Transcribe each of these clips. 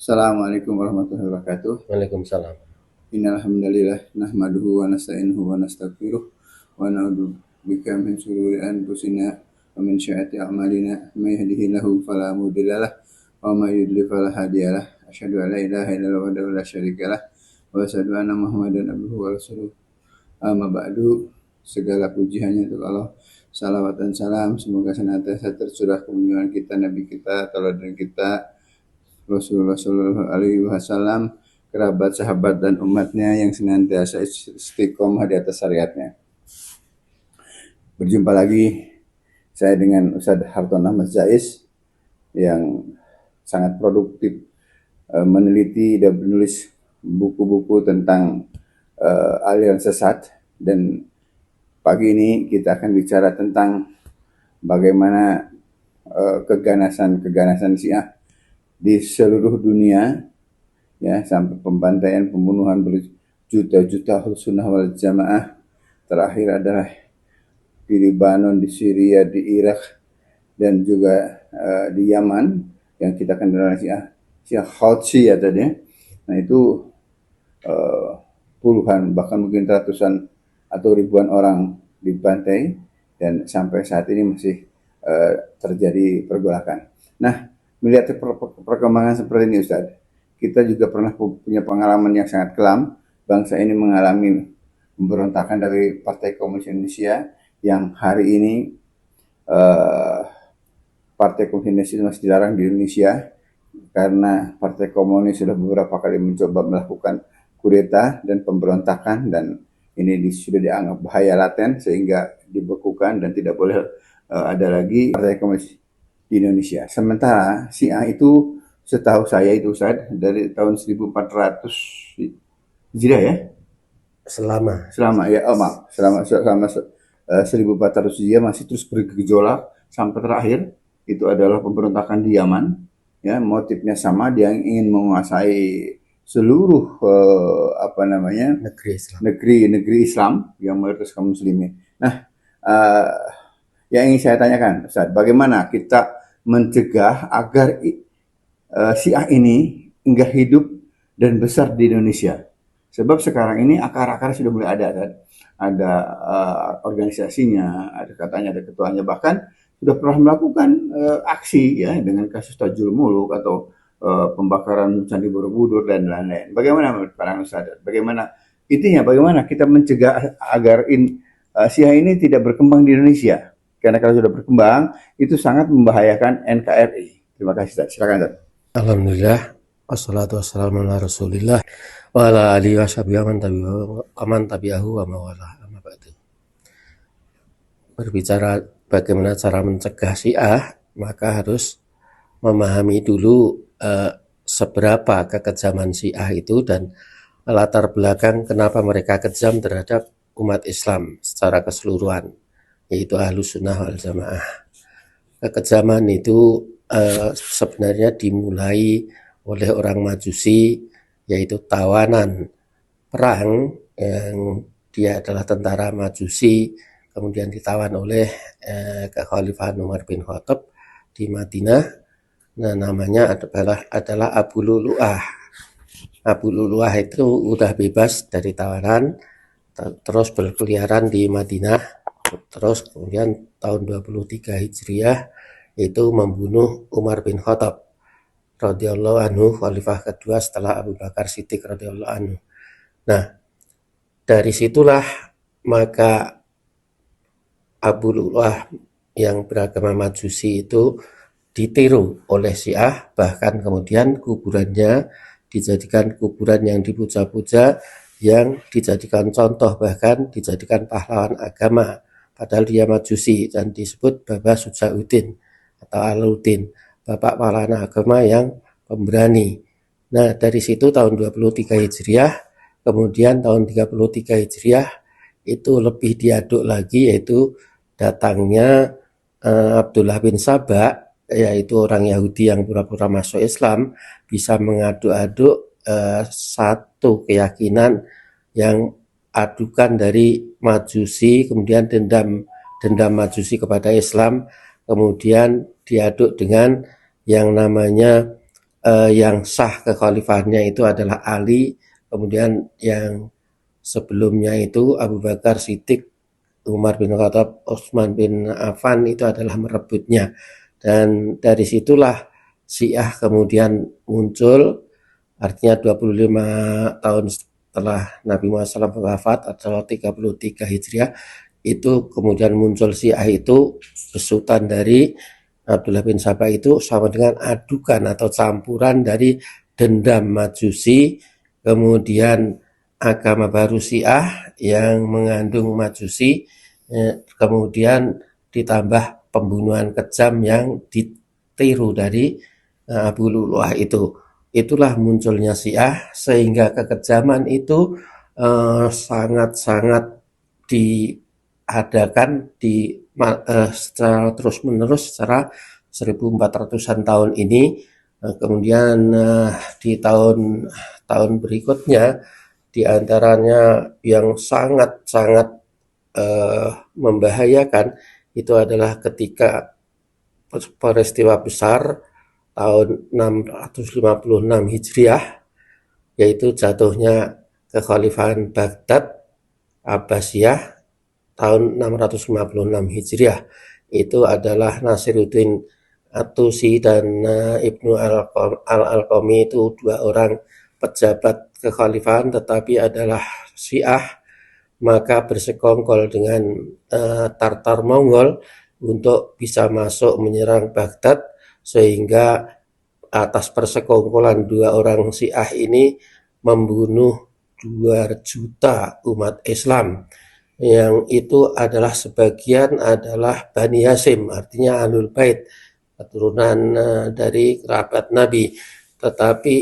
Assalamualaikum warahmatullahi wabarakatuh. Waalaikumsalam. Innal hamdalillah nahmaduhu wa nasta'inuhu wa nastaghfiruh wa na'udzu bika min shururi anfusina wa min sayyiati a'malina. May yahdihillahu fala mudhillalah wa may yudlil fala hadiyalah. Asyhadu an la ilaha illallah wahdahu la syarikalah wa asyhadu anna Muhammadan abduhu wa rasuluh. Amma ba'du, segala puji hanya untuk Allah. Salawat dan salam semoga senantiasa tercurah kunjungan kita, Nabi kita, tauladan kita, Rasulullah Shallallahu Alaihi Wasallam, kerabat, sahabat, dan umatnya yang senantiasa istiqomah di atas syariatnya. Berjumpa lagi saya dengan Ustadz Harton Ahmad Zais yang sangat produktif meneliti dan menulis buku-buku tentang aliran sesat, dan pagi ini kita akan bicara tentang bagaimana keganasan Syiah di seluruh dunia, ya, sampai pembantaian, pembunuhan berjuta-juta Ahlus Sunnah wal Jamaah. Terakhir adalah di Lebanon, di Syria, di Irak, dan juga di Yaman yang kita kenal Syiah Houthi ya tadi. Nah itu puluhan bahkan mungkin ratusan atau ribuan orang dibantai, dan sampai saat ini masih terjadi pergolakan. Nah, melihat perkembangan seperti ini, Ustaz, kita juga pernah punya pengalaman yang sangat kelam. Bangsa ini mengalami pemberontakan dari Partai Komunis Indonesia, yang hari ini Partai Komunis Indonesia masih dilarang di Indonesia karena Partai Komunis sudah beberapa kali mencoba melakukan kudeta dan pemberontakan, dan ini sudah dianggap bahaya laten sehingga dibekukan dan tidak boleh ada lagi Partai Komunis di Indonesia. Sementara Syiah itu setahu saya itu, Ustaz, dari tahun 1400 Hijriah ya? Selama 1400 Hijriah masih terus bergejolak sampai terakhir itu adalah pemberontakan di Yaman. Ya, motifnya sama, dia ingin menguasai seluruh negeri Islam yang mayoritas kaum muslimin. Nah, yang ingin saya tanyakan, Ustaz, bagaimana kita mencegah agar Syiah ini enggak hidup dan besar di Indonesia? Sebab sekarang ini akar-akar sudah mulai ada organisasinya, ada katanya, ada ketuanya, bahkan sudah pernah melakukan aksi ya dengan kasus Tajul Muluk atau pembakaran Candi Borobudur dan lain-lain. Bagaimana menurut para Ustaz? Bagaimana kita mencegah agar Syiah ini tidak berkembang di Indonesia? Karena kalau sudah berkembang, itu sangat membahayakan NKRI. Terima kasih, Ustaz. Silakan, Ustaz. Alhamdulillah, wassalatu wassalamu ala Rasulillah wa ala alihi washabihi aman tabi'ahu wa mawala. Berbicara bagaimana cara mencegah Syiah, maka harus memahami dulu seberapa kekejaman Syiah itu dan latar belakang kenapa mereka kejam terhadap umat Islam secara keseluruhan, yaitu Ahlus Sunnah wal Jamaah. Kekejaman itu sebenarnya dimulai oleh orang Majusi, yaitu tawanan perang yang dia adalah tentara Majusi, kemudian ditawan oleh kekhalifahan Umar bin Khattab di Madinah. Nah, namanya adalah Abu Lu'lu'ah. Abu Lu'lu'ah itu udah bebas dari tawanan, terus berkeliaran di Madinah, terus kemudian tahun 23 Hijriah itu membunuh Umar bin Khattab radhiyallahu anhu, khalifah kedua setelah Abu Bakar Siddiq radhiyallahu anhu. Nah, dari situlah maka Abu Lu'lu'ah yang beragama Majusi itu ditiru oleh Syiah, bahkan kemudian kuburannya dijadikan kuburan yang dipuja-puja, yang dijadikan contoh, bahkan dijadikan pahlawan agama, padahal dia Majusi dan disebut Baba Sujauddin atau Aluddin, bapak pahlawan agama yang pemberani. Nah, dari situ tahun 23 Hijriah, kemudian tahun 33 Hijriah itu lebih diaduk lagi, yaitu datangnya Abdullah bin Saba, yaitu orang Yahudi yang pura-pura masuk Islam, bisa mengaduk-aduk satu keyakinan yang adukan dari Majusi, kemudian dendam Majusi kepada Islam, kemudian diaduk dengan yang namanya yang sah kekhalifahannya itu adalah Ali, kemudian yang sebelumnya itu Abu Bakar Siddiq, Umar bin Khattab, Utsman bin Affan itu adalah merebutnya. Dan dari situlah Syiah kemudian muncul, artinya 25 tahun setelah Nabi Muhammad SAW wafat atau 33 Hijriah, itu kemudian muncul Syiah itu besutan dari Abdullah bin Sabah itu sama dengan adukan atau campuran dari dendam Majusi, kemudian agama baru Syiah yang mengandung Majusi, kemudian ditambah pembunuhan kejam yang ditiru dari Abu Lu'lu'ah itu. Itulah munculnya Syiah, sehingga kekejaman itu sangat-sangat diadakan secara terus-menerus secara 1400-an tahun ini. Kemudian di tahun berikutnya, di antaranya yang sangat-sangat membahayakan itu adalah ketika peristiwa besar tahun 656 Hijriah, yaitu jatuhnya kekhalifahan Baghdad Abbasiyah tahun 656 Hijriah. Itu adalah Nasiruddin At-Tusi dan Ibnu Al-Alqami, itu dua orang pejabat kekhalifahan tetapi adalah Syiah, maka bersekongkol dengan Tartar Mongol untuk bisa masuk menyerang Baghdad, sehingga atas persekongkolan dua orang Syiah ini membunuh 2 juta umat Islam, yang itu adalah sebagian adalah Bani Hashim, artinya Ahlul Bait, keturunan dari kerabat Nabi. Tetapi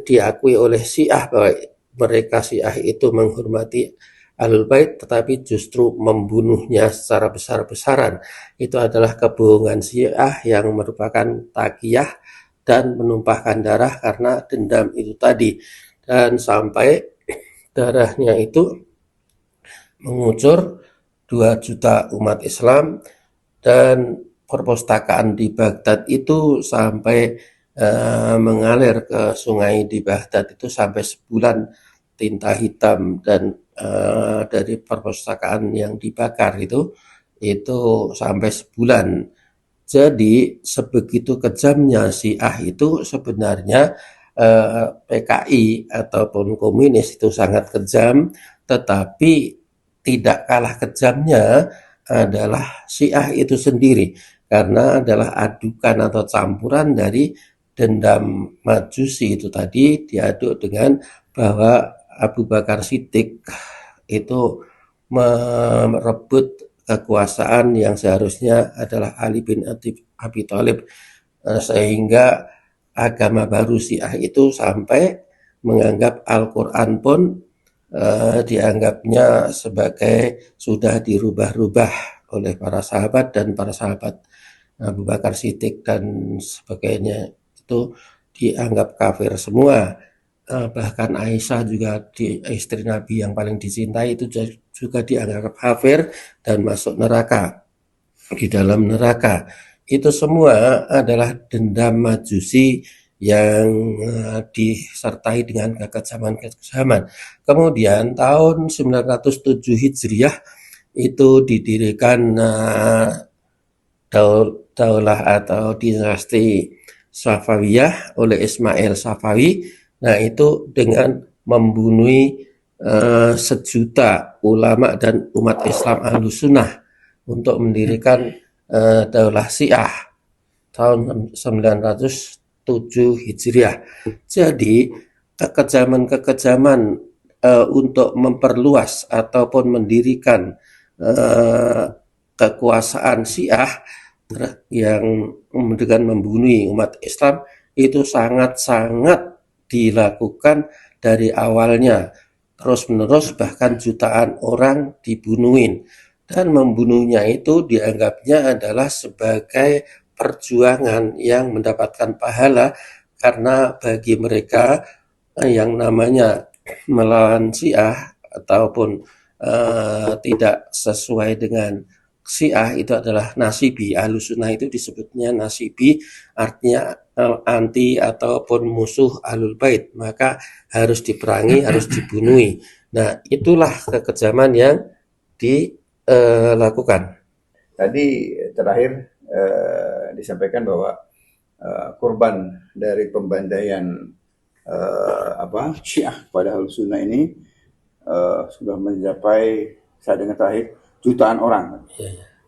diakui oleh Syiah bahwa mereka Syiah itu menghormati Ahlul Bait, tetapi justru membunuhnya secara besar-besaran. Itu adalah kebohongan Syiah yang merupakan takiyah dan menumpahkan darah karena dendam itu tadi. Dan sampai darahnya itu mengucur 2 juta umat Islam, dan perpustakaan di Baghdad itu sampai mengalir ke sungai di Baghdad itu sampai sebulan tinta hitam, dan dari perpustakaan yang dibakar itu sampai sebulan. Jadi sebegitu kejamnya Syiah itu sebenarnya PKI ataupun komunis itu sangat kejam, tetapi tidak kalah kejamnya adalah Syiah itu sendiri, karena adalah adukan atau campuran dari dendam Majusi itu tadi diaduk dengan bahwa Abu Bakar Siddiq itu merebut kekuasaan yang seharusnya adalah Ali bin Abi Thalib, sehingga agama baru Syiah itu sampai menganggap Al-Quran pun dianggapnya sebagai sudah dirubah-rubah oleh para sahabat, dan para sahabat Abu Bakar Siddiq dan sebagainya itu dianggap kafir semua. Bahkan Aisyah juga istri Nabi yang paling dicintai itu juga dianggap kafir dan masuk neraka, di dalam neraka. Itu semua adalah dendam Majusi yang disertai dengan kekejaman-kekejaman. Kemudian tahun 907 Hijriah itu didirikan daulah atau dinasti Safawiyah oleh Ismail Safawi. Nah, itu dengan membunuh 1 juta ulama dan umat Islam Ahlus Sunnah untuk mendirikan daulah Syiah tahun 907 Hijriah. Jadi kekejaman-kekejaman untuk memperluas ataupun mendirikan kekuasaan Syiah yang dengan membunuh umat Islam itu sangat-sangat dilakukan dari awalnya, terus-menerus, bahkan jutaan orang dibunuhin, dan membunuhnya itu dianggapnya adalah sebagai perjuangan yang mendapatkan pahala, karena bagi mereka yang namanya melawan Syiah ataupun tidak sesuai dengan Syiah itu adalah nasibi. Ahlus sunnah itu disebutnya nasibi, artinya anti ataupun musuh ahlul bait, maka harus diperangi, harus dibunuhi. Nah, itulah kekejaman yang dilakukan. Tadi terakhir disampaikan bahwa korban dari pembantaian Syiah pada Ahlus Sunnah ini sudah mencapai, saya dengar terakhir, jutaan orang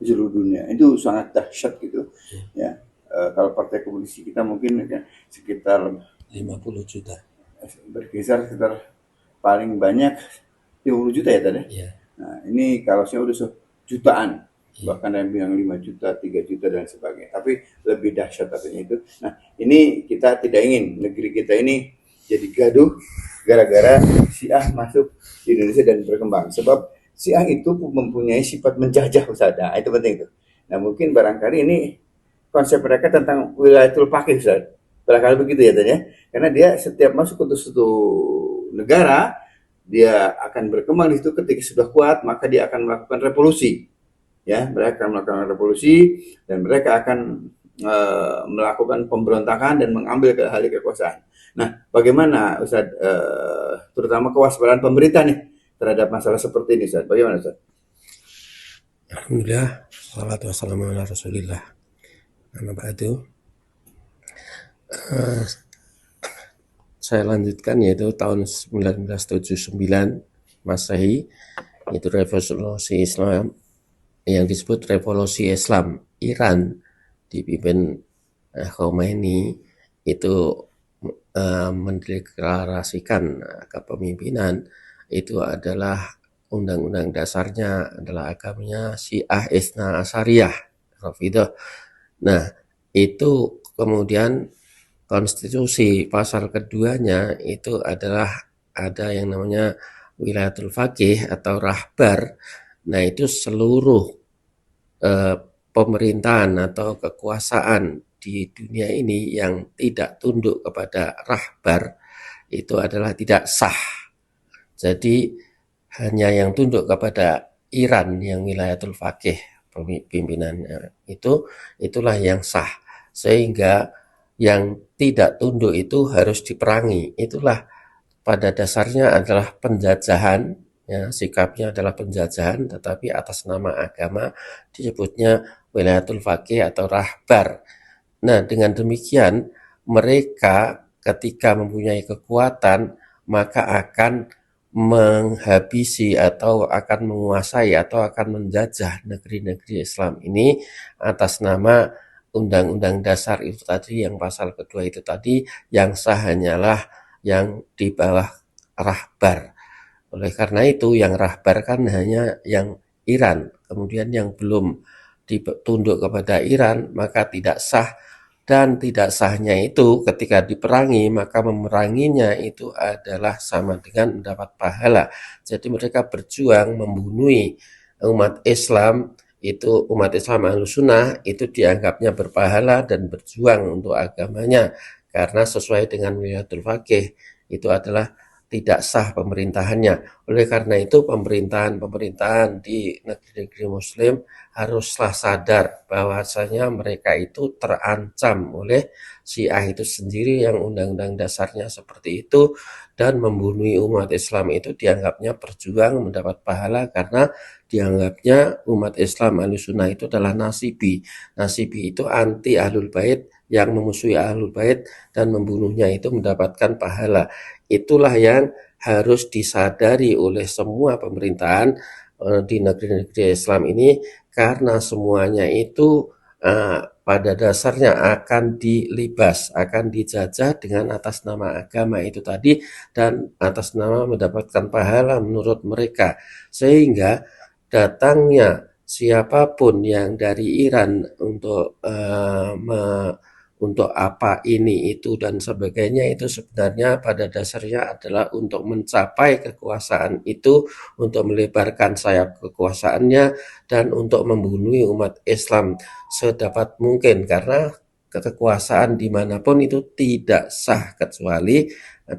di seluruh dunia. Itu sangat dahsyat gitu. Ya, kalau partai komunis kita mungkin sekitar 50 juta. berkisar sekitar paling banyak 50 juta ya tadi. Ya. Nah, ini kalau saya udah jutaan, bahkan ada yang bilang 5 juta, 3 juta dan sebagainya. Tapi lebih dahsyat katanya itu. Nah, ini kita tidak ingin negeri kita ini jadi gaduh gara-gara Syiah masuk di Indonesia dan berkembang. Sebab Syiah itu mempunyai sifat menjajah, Ustaz. Nah, itu penting itu. Nah, mungkin barangkali ini konsep mereka tentang wilayatul faqih, Ustaz. Barangkali begitu ya tadi ya. Karena dia setiap masuk ke suatu negara, dia akan berkembang di situ. Ketika sudah kuat, maka dia akan melakukan revolusi. Ya, mereka akan melakukan revolusi dan mereka akan melakukan pemberontakan dan mengambil alih kekuasaan. Nah, bagaimana Ustaz, terutama kewaspadaan pemerintah nih terhadap masalah seperti ini, Ustaz? Bagaimana, Ustaz? Alhamdulillah, salatu wassalamu ala rasulillah. Nama ba'du. Saya lanjutkan, yaitu tahun 1979 Masehi, itu revolusi Islam yang disebut revolusi Islam Iran dipimpin Khomeini itu mendeklarasikan kepemimpinan itu adalah undang-undang dasarnya adalah agamanya Syiah Isna Asyariyah Rafidah. Nah, itu kemudian konstitusi pasal keduanya itu adalah ada yang namanya wilayatul faqih atau rahbar. Nah, itu seluruh pemerintahan atau kekuasaan di dunia ini yang tidak tunduk kepada rahbar itu adalah tidak sah. Jadi hanya yang tunduk kepada Iran yang wilayatul faqih pimpinannya itulah yang sah. Sehingga yang tidak tunduk itu harus diperangi. Itulah pada dasarnya adalah penjajahan, ya, sikapnya adalah penjajahan, tetapi atas nama agama disebutnya wilayatul faqih atau rahbar. Nah, dengan demikian mereka ketika mempunyai kekuatan maka akan menghabisi atau akan menguasai atau akan menjajah negeri-negeri Islam ini atas nama Undang-Undang Dasar itu tadi, yang pasal kedua itu tadi, yang sah hanyalah yang di bawah rahbar. Oleh karena itu yang rahbar kan hanya yang Iran, kemudian yang belum ditunduk kepada Iran maka tidak sah. Dan tidak sahnya itu ketika diperangi, maka memeranginya itu adalah sama dengan mendapat pahala. Jadi mereka berjuang membunuhi umat Islam, itu umat Islam Ahlus Sunnah itu dianggapnya berpahala dan berjuang untuk agamanya, karena sesuai dengan wilayatul faqih itu adalah tidak sah pemerintahannya. Oleh karena itu pemerintahan di negeri-negeri muslim haruslah sadar bahwasanya mereka itu terancam oleh Syiah itu sendiri yang undang-undang dasarnya seperti itu, dan membunuh umat Islam itu dianggapnya berjuang mendapat pahala karena dianggapnya umat Islam Ahlus Sunnah itu adalah nasibi. Nasibi itu anti ahlul bait, yang memusuhi ahlul bait dan membunuhnya itu mendapatkan pahala. Itulah yang harus disadari oleh semua pemerintahan di negeri-negeri Islam ini, karena semuanya itu pada dasarnya akan dilibas, akan dijajah dengan atas nama agama itu tadi dan atas nama mendapatkan pahala menurut mereka. Sehingga datangnya siapapun yang dari Iran untuk apa ini itu dan sebagainya, itu sebenarnya pada dasarnya adalah untuk mencapai kekuasaan itu, untuk melebarkan sayap kekuasaannya dan untuk membunuh umat Islam sedapat mungkin, karena kekuasaan dimanapun itu tidak sah kecuali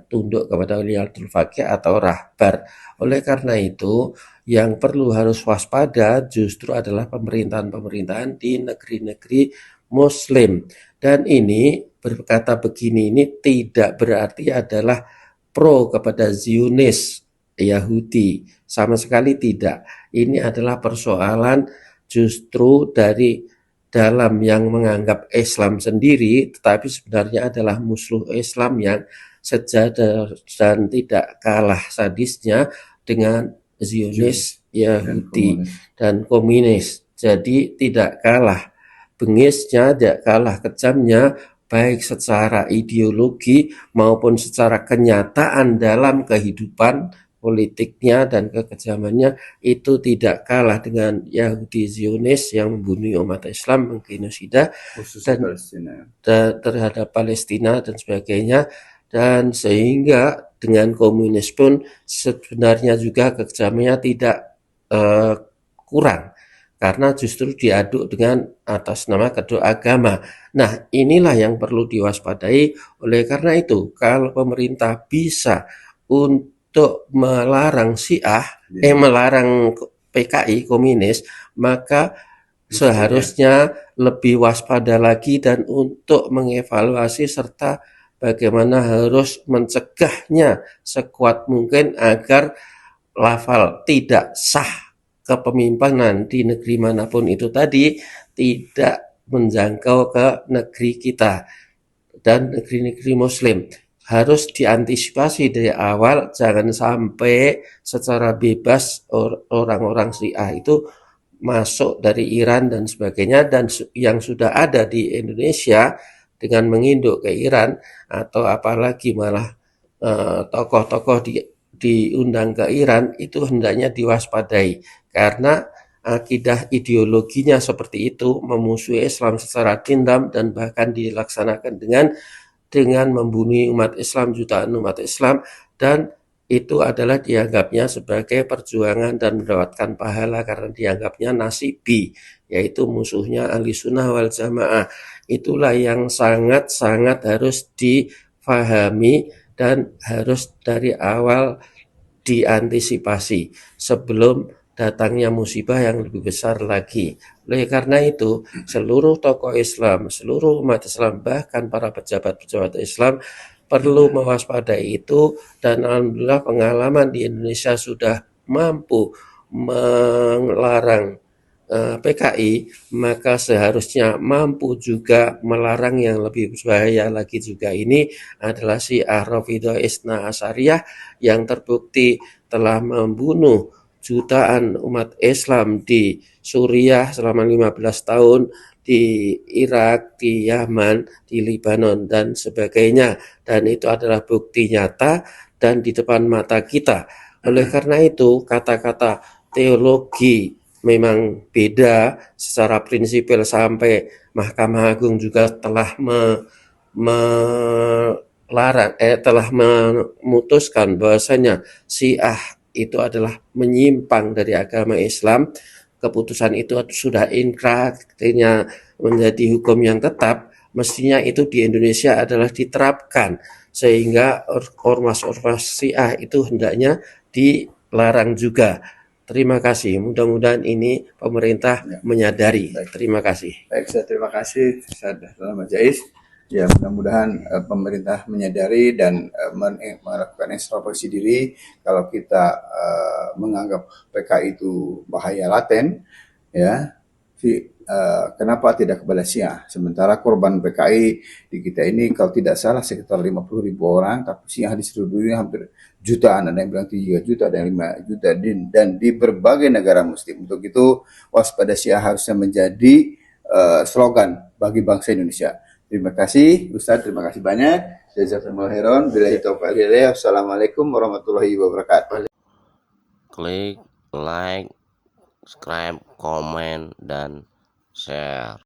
tunduk kepada waliul faqih atau rahbar. Oleh karena itu, yang perlu harus waspada justru adalah pemerintahan-pemerintahan di negeri-negeri Muslim. Dan ini berkata begini, ini tidak berarti adalah pro kepada Zionis Yahudi, sama sekali tidak. Ini adalah persoalan justru dari dalam yang menganggap Islam sendiri, tetapi sebenarnya adalah musuh Islam yang sejajar dan tidak kalah sadisnya dengan Zionis dan Yahudi komunis. dan komunis. Jadi tidak kalah bengisnya, tidak kalah kejamnya, baik secara ideologi maupun secara kenyataan dalam kehidupan politiknya dan kekejamannya itu tidak kalah dengan Yahudi Zionis yang membunuh umat Islam, menggenosida Khusus dan Palestina. terhadap Palestina dan sebagainya, dan sehingga dengan komunis pun sebenarnya juga kekejamannya tidak kurang karena justru diaduk dengan atas nama kedua agama. Nah, inilah yang perlu diwaspadai. Oleh karena itu, kalau pemerintah bisa untuk melarang Syiah, melarang PKI komunis, maka seharusnya lebih waspada lagi dan untuk mengevaluasi serta bagaimana harus mencegahnya sekuat mungkin agar lafal tidak sah kepemimpinan di negeri manapun itu tadi tidak menjangkau ke negeri kita dan negeri-negeri Muslim. Harus diantisipasi dari awal, jangan sampai secara bebas orang-orang Syiah itu masuk dari Iran dan sebagainya, dan yang sudah ada di Indonesia dengan menginduk ke Iran, atau apalagi malah tokoh-tokoh diundang ke Iran, itu hendaknya diwaspadai karena akidah ideologinya seperti itu, memusuhi Islam secara dendam dan bahkan dilaksanakan dengan membunuh umat Islam, jutaan umat Islam, dan itu adalah dianggapnya sebagai perjuangan dan mendapatkan pahala karena dianggapnya nasibi, yaitu musuhnya ahli sunnah wal jamaah. Itulah yang sangat-sangat harus difahami dan harus dari awal diantisipasi sebelum datangnya musibah yang lebih besar lagi. Oleh karena itu, seluruh tokoh Islam, seluruh umat Islam, bahkan para pejabat-pejabat Islam perlu mewaspadai itu, dan alhamdulillah pengalaman di Indonesia sudah mampu melarang PKI, maka seharusnya mampu juga melarang yang lebih berbahaya lagi juga. Ini adalah Syiah Rafidhah Isna Asyariyah yang terbukti telah membunuh jutaan umat Islam di Suriah selama 15 tahun, di Irak, di Yaman, di Lebanon, dan sebagainya. Dan itu adalah bukti nyata dan di depan mata kita. Oleh karena itu, kata-kata teologi memang beda secara prinsipil, sampai Mahkamah Agung juga telah telah memutuskan bahwasanya Syiah itu adalah menyimpang dari agama Islam. Keputusan itu sudah inkrah, artinya menjadi hukum yang tetap. Mestinya itu di Indonesia adalah diterapkan, sehingga ormas-ormas Syiah itu hendaknya dilarang juga. Terima kasih. Mudah-mudahan ini pemerintah menyadari. Terima kasih. Baik, saya terima kasih Salam Jais. Ya, mudah-mudahan pemerintah menyadari dan melakukan introspeksi diri. Kalau kita menganggap PKI itu bahaya laten, ya, kenapa tidak kepada Syiah? Sementara korban PKI di kita ini kalau tidak salah sekitar 50.000 orang, tapi Syiah di seluruh dunia hampir jutaan, ada yang bilang 3 juta, ada yang 5 juta, dan di berbagai negara muslim. Untuk itu waspada Syiah harusnya menjadi slogan bagi bangsa Indonesia. Terima kasih Ustaz, terima kasih banyak. Jazakumullah khairan. Billahi taufiq wal hidayah. Assalamualaikum warahmatullahi wabarakatuh. Klik like, subscribe, komen, dan share.